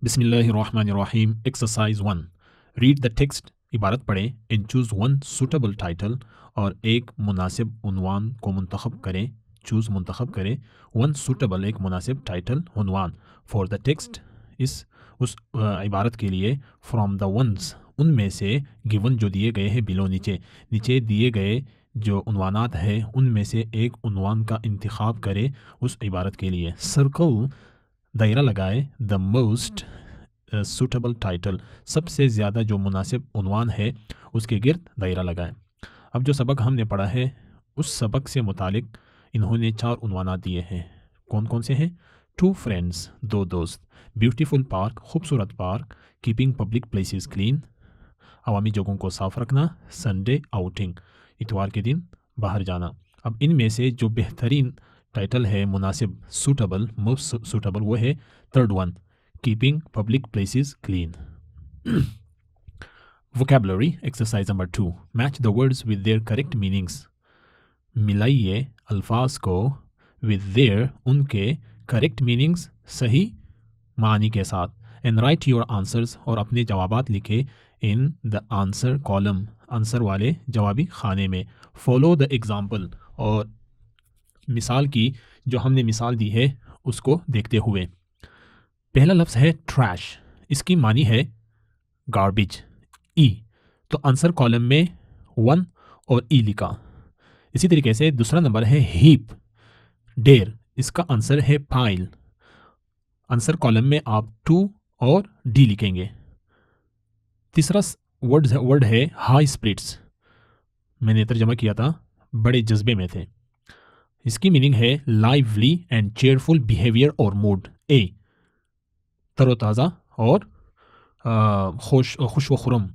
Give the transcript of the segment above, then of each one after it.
बिस्मिल्लाहिर्रहमानिर्रहीम। Exercise 1, read the text, इबारत पढ़ें and choose one suitable title, और एक मुनासिब उन्वान को मुंतखब करें। चूज़ मुंतखब करें वन सूटेबल, एक मुनासिब टाइटल उन्वान फॉर द टेक्स्ट, इस उस इबारत के लिए, फ्रॉम द वंस, उनमें से, गिवन जो दिए गए हैं बिलो नीचे, नीचे दिए गए जो उन्वानात है उनमें से एक उन्वान का इंतखाब करे उस इबारत के लिए। सर्कल, दायरा लगाए, द मोस्ट सूटेबल टाइटल, सबसे ज़्यादा जो मुनासिब उन्वान है उसके गिर्द दायरा लगाएं। अब जो सबक हमने पढ़ा है उस सबक से मुतालिक इन्होंने 4 उन्वानात दिए हैं। कौन कौन से हैं? 2 फ्रेंड्स, 2 दोस्त, ब्यूटीफुल पार्क, खूबसूरत park, keeping public places clean, अवामी जगहों को साफ रखना, संडे आउटिंग, इतवार के दिन बाहर जाना। अब इनमें से जो बेहतरीन टाइटल है, मुनासिब, सूटेबल, मोस्ट सूटेबल, वो है third one, keeping public places clean. Vocabulary exercise number 2, match the words with their correct meanings, मिलाइए अल्फाज को विद देयर, उनके, करेक्ट मीनिंग्स, सही मानी के साथ, एंड राइट योर आंसर्स, और अपने जवाबात लिखे in the answer column, answer वाले जवाबी खाने में। फॉलो द एग्जाम्पल, और मिसाल की जो हमने मिसाल दी है उसको देखते हुए। पहला लफ्ज़ है ट्रैश, इसकी मानी है गार्बेज, ई, तो आंसर कॉलम में 1 और ई लिखा। इसी तरीके से दूसरा नंबर है हीप, ढेर, इसका आंसर है पाइल, आंसर कॉलम में आप 2 और डी लिखेंगे। तीसरा वर्ड है हाई स्पिरिट्स, मैंने तर्जमा किया था बड़े जज्बे में थे, इसकी मीनिंग है लाइवली एंड चेयरफुल बिहेवियर और मूड, ए, तरोताज़ा और खुश व खुरम।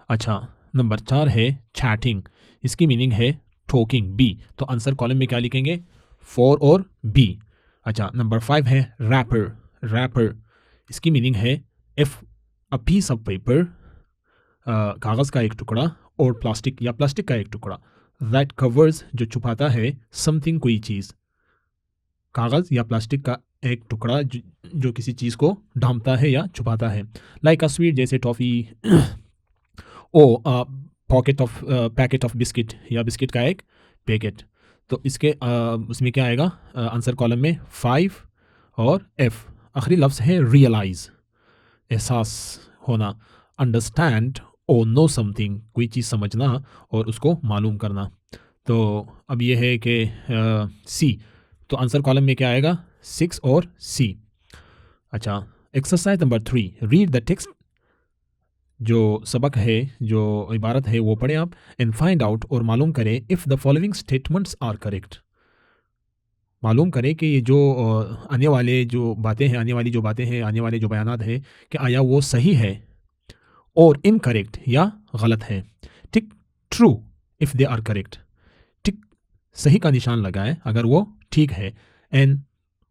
अच्छा, नंबर 4 है चैटिंग, इसकी मीनिंग है टॉकिंग, बी, तो आंसर कॉलम में क्या लिखेंगे? 4 और बी। अच्छा, नंबर 5 है रैपर, रैपर, इसकी मीनिंग है F, a piece of paper, कागज़ का एक टुकड़ा, और प्लास्टिक या प्लास्टिक का एक टुकड़ा, दैट कवर्स, जो छुपाता है, समथिंग, कोई चीज़, कागज़ या प्लास्टिक का एक टुकड़ा जो किसी चीज़ को ढांपता है या छुपाता है। लाइक अ स्वीट, जैसे toffee, or packet of biscuit, या बिस्किट का एक पैकेट। तो इसके उसमें क्या आएगा आंसर कॉलम में? 5 और एफ। आखिरी लफ्ज़ है रियलाइज़, एहसास होना, अंडरस्टैंड और नो समथिंग, कोई चीज़ समझना और उसको मालूम करना। तो अब ये है कि सी, तो आंसर कॉलम में क्या आएगा? 6 और सी। अच्छा, exercise number 3, read the text, जो सबक है, जो इबारत है वो पढ़ें आप, एंड फाइंड आउट, और मालूम करें, if the following statements are correct, मालूम करें कि ये जो आने वाले जो बातें हैं, आने वाली जो बातें हैं, आने वाले जो बयानात हैं, कि आया वो सही है और इनकरेक्ट या गलत है। Tick true if they are correct, tick सही का निशान लगाएं अगर वो ठीक है, एंड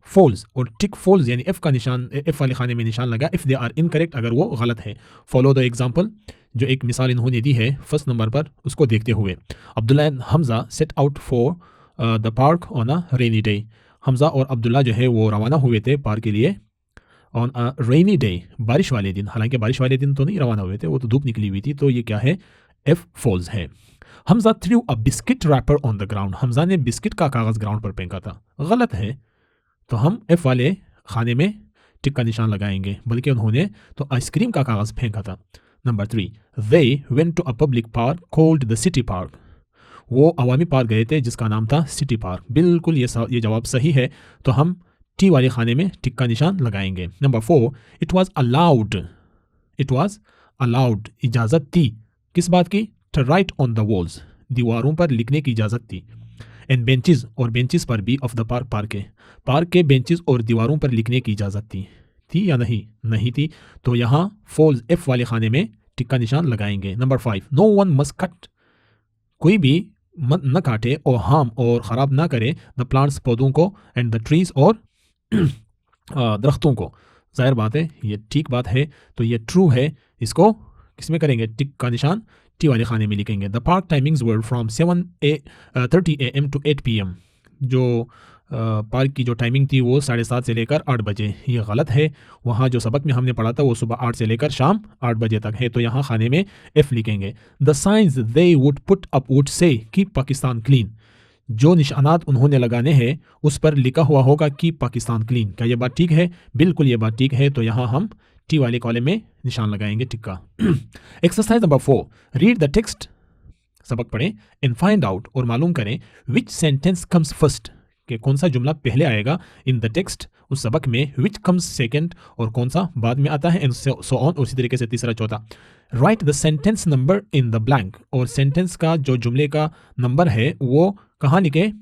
फॉल्स, और टिक फॉल्स यानी एफ का निशान, एफ वाले खाने में निशान लगा इफ़ दे आर इनकरेक्ट, अगर वो गलत है। फॉलो द एग्जाम्पल, जो एक मिसाल इन्होंने दी है फर्स्ट नंबर पर, उसको देखते हुए। Abdullah and Hamza set out for the park on a rainy day, Hamza और अब्दुल्ला जो है वो रवाना हुए थे पार्क के लिए ऑन अ रेनी डे, बारिश वाले दिन। हालांकि बारिश वाले दिन तो नहीं रवाना हुए थे, वो तो धूप निकली हुई थी, तो ये क्या है? एफ फॉल्स है। Hamza threw a biscuit wrapper on the ground, Hamza ने बिस्किट का कागज़ ग्राउंड पर फेंका था, गलत है, तो हम एफ वाले खाने में टिक का निशान लगाएंगे, बल्कि उन्होंने तो आइसक्रीम का कागज़ फेंका था। Number 3, they went to a public park called the city park, वो अवामी पार्क गए थे जिसका नाम था सिटी पार्क। बिल्कुल ये जवाब सही है, तो हम टी वाले खाने में टिक का निशान लगाएंगे। Number 4, it was allowed, it was allowed, इजाज़त थी, किस बात की? To write on the walls, दीवारों पर लिखने की इजाज़त थी, एंड बेंचेस, और बेंचेस पर भी, ऑफ द पार्क, पार्क के बेंचेस और दीवारों पर लिखने की इजाज़त थी या नहीं? नहीं थी, तो यहाँ फॉल्स, एफ वाले खाने में टिक का निशान लगाएंगे। Number 5, no one must cut, कोई भी न काटे, और हार्म, और ख़राब ना करे, द प्लांट्स, पौधों को, एंड द ट्रीज, और दरख्तों को। जाहिर बात है ये ठीक बात है, तो ये ट्रू है, इसको किसमें करेंगे? टिक का निशान टी वाले खाने में लिखेंगे। The park timings were from 7:30 AM to 8 PM, जो पार्क की जो टाइमिंग थी वो 7:30 से लेकर 8 बजे, ये गलत है। वहाँ जो सबक में हमने पढ़ा था वो सुबह 8 से लेकर शाम 8 बजे तक है, तो यहाँ खाने में एफ लिखेंगे। The science they would put up would say keep Pakistan clean, जो निशानात उन्होंने लगाने हैं उस पर लिखा हुआ होगा कि पाकिस्तान क्लीन। क्या ये बात ठीक है? बिल्कुल ये बात ठीक है, तो यहाँ हम टी वाले कॉलम में निशान लगाएंगे टिक का। Exercise number 4, read the text, सबक पढ़ें एंड फाइंड आउट, और मालूम करें विच सेंटेंस कम्स फर्स्ट, कि कौन सा जुमला पहले आएगा इन द टेक्स्ट उस सबक में, विच कम्स सेकंड और कौन सा बाद में आता है, एंड सो ऑन, उसी तरीके से तीसरा चौथा। Right the sentence number in the blank, और सेंटेंस का जो जुमले का नंबर है वो कहाँ लिखे?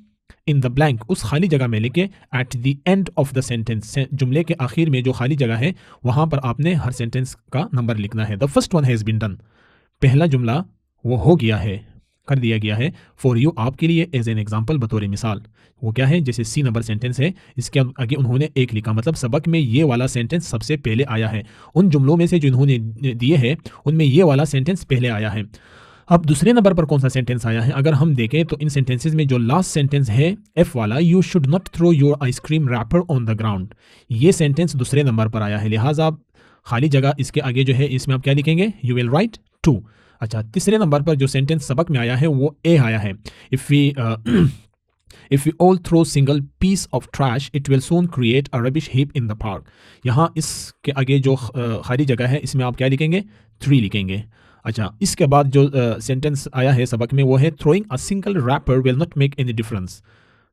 इन द ब्लैंक, उस खाली जगह में लिखे। At the end of the sentence, जुमले के आखिर में जो खाली जगह है वहाँ पर आपने हर सेंटेंस का नंबर लिखना है। The first one has been done, पहला जुमला वो हो गया है, कर दिया गया है। फॉर यू, आपके लिए, एज एन एग्जाम्पल, बतौर मिसाल। वो क्या है? जैसे सी नंबर सेंटेंस है, इसके आगे उन्होंने एक लिखा, मतलब सबक में ये वाला सेंटेंस सबसे पहले आया है। उन जुमलों में से जो इन्होंने दिए हैं उनमें ये वाला सेंटेंस पहले आया है। अब दूसरे नंबर पर कौन सा सेंटेंस आया है? अगर हम देखें तो इन सेंटेंसेस में जो लास्ट सेंटेंस है एफ वाला, you should not throw your ice cream wrapper on the ground, ये सेंटेंस दूसरे नंबर पर आया है। लिहाजा आप खाली जगह इसके आगे जो है इसमें आप क्या लिखेंगे? You will write 2। अच्छा, तीसरे नंबर पर जो सेंटेंस सबक में आया है वो ए आया है। If we all throw single piece of trash it will soon create a rubbish heap in the park. यहाँ इसके आगे जो खाली जगह है इसमें आप क्या लिखेंगे? 3 लिखेंगे। अच्छा, इसके बाद जो सेंटेंस आया है सबक में वो है throwing a single wrapper will not make any difference,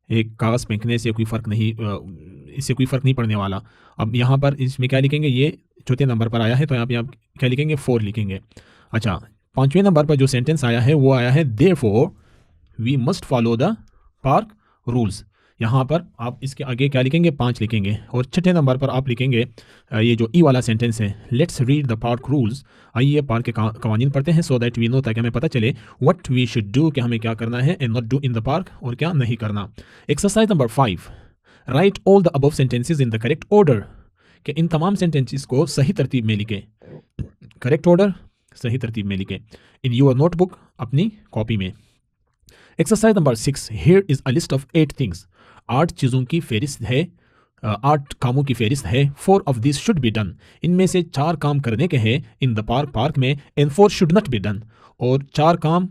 एक कागज़ फेंकने से कोई फ़र्क नहीं, इससे कोई फ़र्क नहीं पड़ने वाला। अब यहाँ पर इसमें क्या लिखेंगे? ये चौथे नंबर पर आया है तो यहाँ पे आप क्या लिखेंगे? 4 लिखेंगे। अच्छा, 5वें नंबर पर जो सेंटेंस आया है वो आया है therefore we must follow the park rules. यहाँ पर आप इसके आगे क्या लिखेंगे? 5 लिखेंगे। और छठे नंबर पर आप लिखेंगे ये जो ई वाला सेंटेंस है, let's read the park rules, आइए पार्क के कवानीन पढ़ते हैं, सो दैट वी नो, ताकि हमें पता चले व्हाट वी शुड डू, कि हमें क्या करना है, and not do in the park, और क्या नहीं करना। Exercise number 5, right all the above sentences in the correct order, कि इन तमाम सेंटेंसेस को सही तरतीब में लिखे। करेक्ट ऑर्डर, सही तरतीब में लिखे इन योर नोटबुक, अपनी कॉपी में। Exercise number 6, here is a list of 8 things, 8 चीज़ों की फहरिस्त है, 8 कामों की फहरिस्त है। 4 of this should be done, इनमें से 4 काम करने के हैं इन द पार्क में, and 4 should not be done, और 4 काम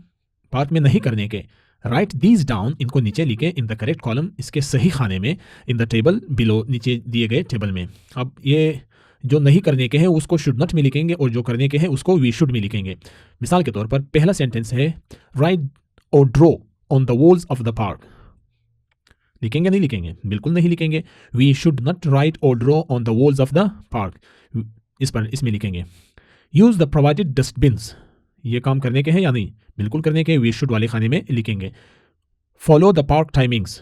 पार्क में नहीं करने के। राइट दीज डाउन, इनको नीचे लिखे इन द करेक्ट कॉलम, इसके सही खाने में, इन द टेबल बिलो, नीचे दिए गए टेबल में। अब ये जो नहीं करने के हैं उसको शुड नॉट में लिखेंगे, और जो करने के हैं उसको वी शुड में लिखेंगे। मिसाल के तौर पर पहला सेंटेंस है राइट और draw on the walls of the park, लिखेंगे नहीं लिखेंगे? बिल्कुल नहीं लिखेंगे। वी शुड नॉट राइट और draw on the walls of the park, इस पर इसमें लिखेंगे। यूज द प्रोवाइडेड डस्टबिन्स, ये काम करने के हैं या नहीं? बिल्कुल करने के, वी शुड वाले खाने में लिखेंगे। Follow the park timings,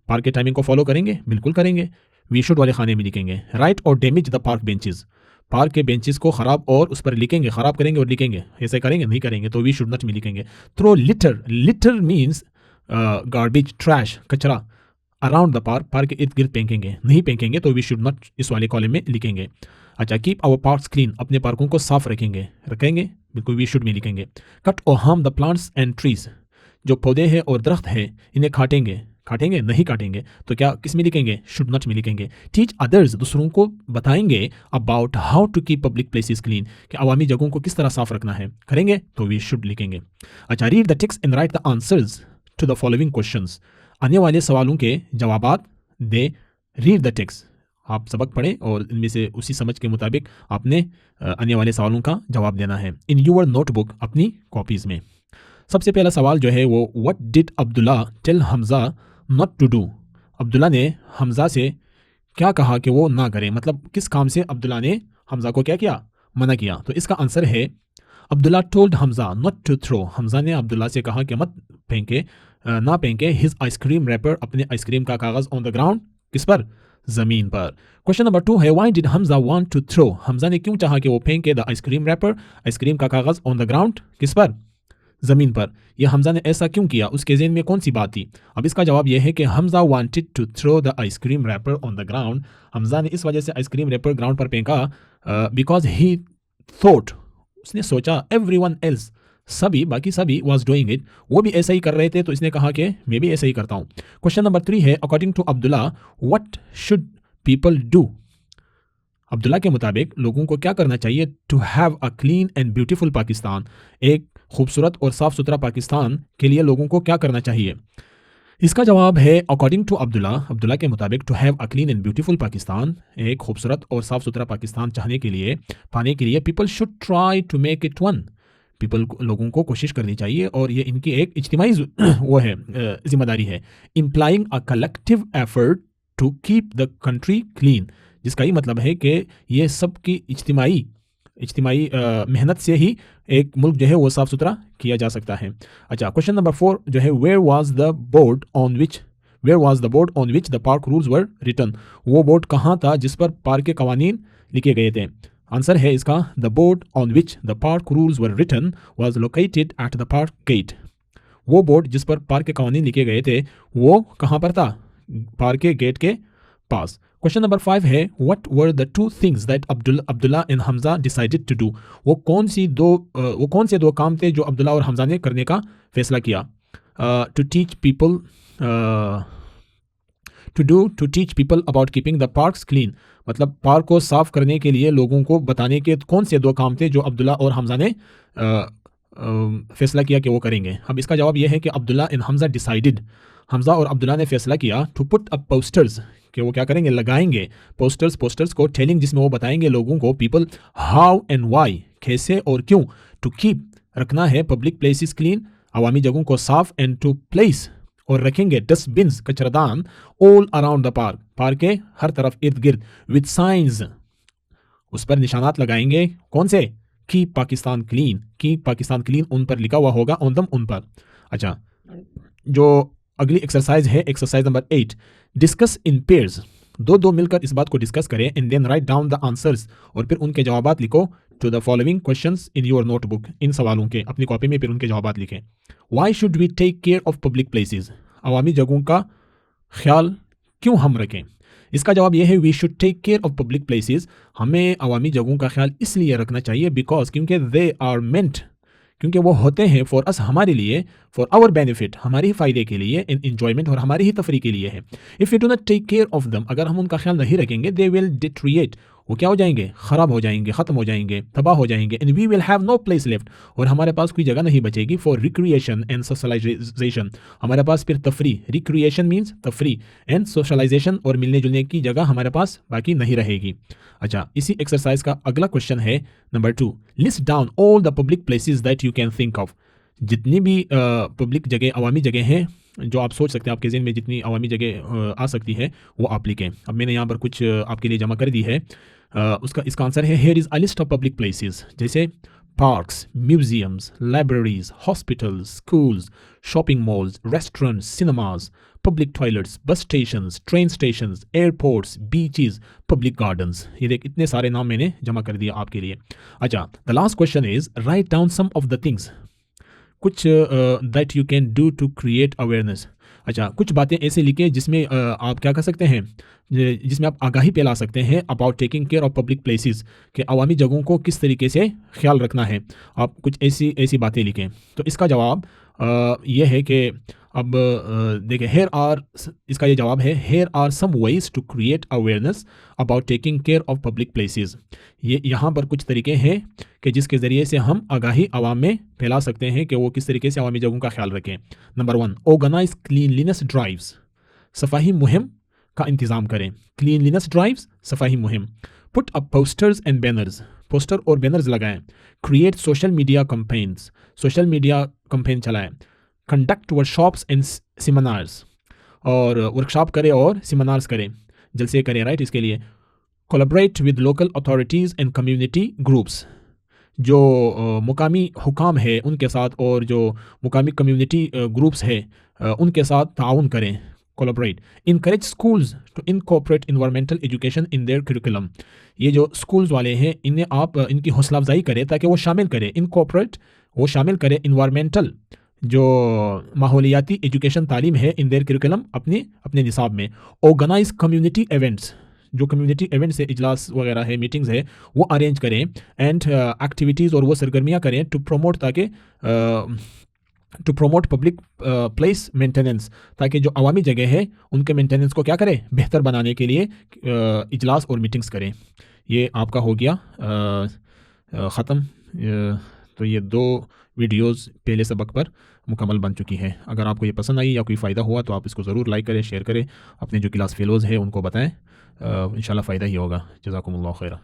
park के टाइमिंग को फॉलो करेंगे? बिल्कुल करेंगे, वी शुड वाले खाने में लिखेंगे। राइट और damage the park benches, park के बेंचेस को खराब और उस पर लिखेंगे, खराब करेंगे और लिखेंगे, ऐसे करेंगे नहीं करेंगे, तो वी शुड नॉट में लिखेंगे। Throw litter, litter means garbage, trash, कचरा, अराउंड द पार्क, पार्क के इर्द गिर्द फेंकेंगे, नहीं फेंकेंगे तो वी शुड नॉट इस वाले कॉलम में लिखेंगे। अच्छा, कीप आवर पार्क्स क्लीन, अपने पार्कों को साफ रखेंगे, बिल्कुल वी शुड में लिखेंगे। कट और harm the plants and trees, जो पौधे हैं और दरख्त हैं इन्हें काटेंगे नहीं काटेंगे, तो क्या किस में लिखेंगे? शुड नॉट में लिखेंगे। टीच अदर्स, दूसरों को बताएंगे about how to keep public places clean, कि अवामी जगहों को किस तरह साफ रखना है, करेंगे तो वी शुड लिखेंगे। अच्छा, read the text and write the answers to the following questions, आने वाले सवालों के जवाबात दे। रीड द टेक्स्ट, आप सबक पढ़ें और इनमें से उसी समझ के मुताबिक आपने आने वाले सवालों का जवाब देना है इन यूर नोटबुक, अपनी कॉपीज़ में। सबसे पहला सवाल जो है वो, what did Abdullah tell Hamza not to do, Abdullah ने हमजा से क्या कहा कि वो ना करे, मतलब किस काम से अब्दुल्ला ने हमजा को क्या किया? मना किया। तो इसका आंसर है Abdullah told Hamza not to throw, Hamza ने अब्दुल्ला से कहा कि मत फेंके, ना फेंके हिज आइसक्रीम रैपर, अपने आइसक्रीम का कागज़, ऑन द ग्राउंड, किस पर? ज़मीन पर। क्वेश्चन नंबर 2 है, why did Hamza want to throw, Hamza ने क्यों चाहा कि वो फेंके द आइसक्रीम रैपर, आइसक्रीम का कागज़, ऑन द ग्राउंड, किस पर? ज़मीन पर। यह हमजा ने ऐसा क्यों किया, उसके ज़हन में कौन सी बात थी? अब इसका जवाब यह है कि Hamza wanted to throw the ice cream wrapper on the ground, Hamza ने इस वजह से आइसक्रीम रैपर ग्राउंड पर फेंका बिकॉज ही थॉट, उसने सोचा, एवरीवन एल्स सभी, बाकी सभी वाज डूइंग इट, वो भी ऐसा ही कर रहे थे, तो इसने कहा कि मैं भी ऐसा ही करता हूँ। क्वेश्चन नंबर 3 है according to Abdullah what should people do. Abdullah के मुताबिक लोगों को क्या करना चाहिए to have a clean and beautiful Pakistan, एक खूबसूरत और साफ सुथरा पाकिस्तान के लिए लोगों को क्या करना चाहिए। इसका जवाब है अकॉर्डिंग टू अब्दुल्ला, अब्दुल्ला के मुताबिक to have a clean and beautiful Pakistan, एक खूबसूरत और साफ सुथरा पाकिस्तान चाहने के लिए, पाने के लिए, people should try to make it one, people लोगों को कोशिश करनी चाहिए और ये इनकी एक इज्तिमाई वो है जिम्मेदारी है। Implying a collective effort to keep the country clean, जिसका ये मतलब है कि ये सबकी इज्तिमाई मेहनत से ही एक मुल्क जो है वो साफ सुथरा किया जा सकता है। अच्छा, क्वेश्चन नंबर 4 जो है where was the board on which the park rules were written, वो बोर्ड कहाँ था जिस पर पार्क के कवानीन लिखे गए थे। आंसर है इसका the board on which the park rules were written was located at the park gate, वो बोर्ड जिस पर पार्क के कवानीन लिखे गए थे वो कहाँ पर था, पार्क के गेट के पास। क्वेश्चन नंबर 5 है what were the two things that Abdullah and Hamza decided to do, वो कौन से दो काम थे जो अब्दुल्ला और हमजा ने करने का फैसला किया। To teach people about keeping the parks clean, मतलब पार्क को साफ करने के लिए लोगों को बताने के कौन से दो काम थे जो अब्दुल्ला और हमजा ने फैसला किया कि वो करेंगे। अब इसका जवाब यह है कि अब्दुल्ला एंड हमजा डिसाइडेड, हमजा और अब्दुल्ला ने फैसला किया टू पुट अप पोस्टर्स, कि वो क्या करेंगे, लगाएंगे पोस्टर्स को, टेलिंग, जिसमें वो बताएंगे लोगों को, पीपल हाउ एंड वाई, कैसे और क्यों, टू कीप, रखना है, पब्लिक प्लेसेस क्लीन, अवामी जगहों को साफ, एंड टू प्लेस, और रखेंगे डस्टबिन्स, कचरादान, all around the park, park के हर तरफ इर्द गिर्द, विद साइंस, उस पर निशानात लगाएंगे, कौन से, की पाकिस्तान क्लीन, उन पर लिखा हुआ होगा, ऑन दम, उन पर। अच्छा, जो अगली एक्सरसाइज है exercise number 8, discuss in pairs, दो मिलकर इस बात को डिस्कस करें, and then write down the answers, और फिर उनके जवाबात लिखो, to the following questions in your notebook, इन सवालों के अपनी कॉपी में फिर उनके जवाबात लिखें। Why should we take care of public places, अवामी जगहों का ख्याल क्यों हम रखें। इसका जवाब यह है we should take care of public places, हमें अवामी जगहों का ख्याल इसलिए रखना चाहिए बिकॉज, क्योंकि दे आर मेंट, क्योंकि वो होते हैं फॉर अस, हमारे लिए, फॉर आवर बेनिफिट, हमारे ही फायदे के लिए, इन एंजॉयमेंट, और हमारी ही तफरी के लिए है। If you do not take care of them, अगर हम उनका ख्याल नहीं रखेंगे, दे विल डिट्रिएट, वो क्या हो जाएंगे, ख़राब हो जाएंगे, ख़त्म हो जाएंगे, तबाह हो जाएंगे, and we will have no place left, और हमारे पास कोई जगह नहीं बचेगी फॉर रिक्रिएशन एंड सोशलाइजेशन, हमारे पास फिर तफरी, रिक्रिएशन मीन्स तफरी, एंड सोशलाइजेशन, और मिलने जुलने की जगह हमारे पास बाकी नहीं रहेगी। अच्छा, इसी एक्सरसाइज का अगला क्वेश्चन है number 2, list down all the public places that you can think of, जितनी भी पब्लिक जगह, अवामी जगह हैं जो आप सोच सकते हैं, आपके ज़हन में जितनी अवामी जगह आ सकती है वो आप लिखें। अब मैंने यहाँ पर कुछ आपके लिए जमा कर दी है, इसका आंसर है here is a list of public places, जैसे parks, museums, libraries, hospitals, schools, shopping malls, restaurants, cinemas, public toilets, bus stations, train stations, airports, beaches, public gardens. ये देख, इतने सारे नाम मैंने जमा कर दिया आपके लिए। अच्छा, the last question is write down some of the things, कुछ that you can do to create awareness. अच्छा, कुछ बातें ऐसे लिखे जिसमें आप क्या कर सकते हैं, जिसमें आप आगाही फैला सकते हैं about taking care of public places, के अवामी जगहों को किस तरीके से ख्याल रखना है। आप कुछ ऐसी बातें लिखें। तो इसका जवाब यह है कि अब देखिए, इसका ये जवाब है here are some ways to create awareness about taking care of public places. ये यहाँ पर कुछ तरीके हैं कि जिसके ज़रिए से हम आगाही आवाम में फैला सकते हैं कि वो किस तरीके से अवामी जगहों का ख्याल रखें। नंबर 1, ऑर्गेनाइज क्लीनलीनेस ड्राइव्स, सफाई मुहिम का इंतज़ाम करें। क्लीनलीनेस ड्राइव्स, सफाई मुहिम। Put up posters and banners, poster और बैनर्स लगाएं। Create social media companies, social media campaign चलाएं। कंडक्ट वर्कशॉप्स एंड सेमिनार्स, और वर्कशॉप करें और सेमिनार्स करें, जलसे करें, राइट। इसके लिए collaborate with local authorities and community groups, जो मुकामी हुकाम है उनके साथ और जो मुकामी कम्युनिटी ग्रुप्स है उनके साथ ताउन करें, collaborate. Encourage schools to incorporate environmental education in their curriculum, ये जो स्कूल्स वाले हैं इन्हें आप इनकी हौसला अफजाई करें ताकि वो शामिल करें, इनकॉर्पोरेट, वो शामिल करें इन्वायरमेंटल, जो माहौलियाती एजुकेशन तालीम है, इन देयर करिकुलम, अपने निसाब में। ऑर्गेनाइज कम्युनिटी इवेंट्स, जो कम्युनिटी इवेंट्स है, इजलास वगैरह है, मीटिंग्स है, वो अरेंज करें एंड एक्टिविटीज़ और वो सरगर्मियाँ करें टू प्रमोट, ताकि to promote public place maintenance, ताकि जो अवामी जगह है उनके मेंटेनेंस को क्या करें, बेहतर बनाने के लिए इजलास और मीटिंग्स करें। ये आपका हो गया ख़त्म। तो ये 2 वीडियोस पहले सबक पर मुकम्मल बन चुकी हैं। अगर आपको ये पसंद आई या कोई फ़ायदा हुआ तो आप इसको ज़रूर लाइक करें, शेयर करें, अपने जो क्लास फेलोज़ हैं उनको बताएं। इंशाल्लाह फ़ायदा ही होगा। जज़ाकुमुल्लाह खैरा।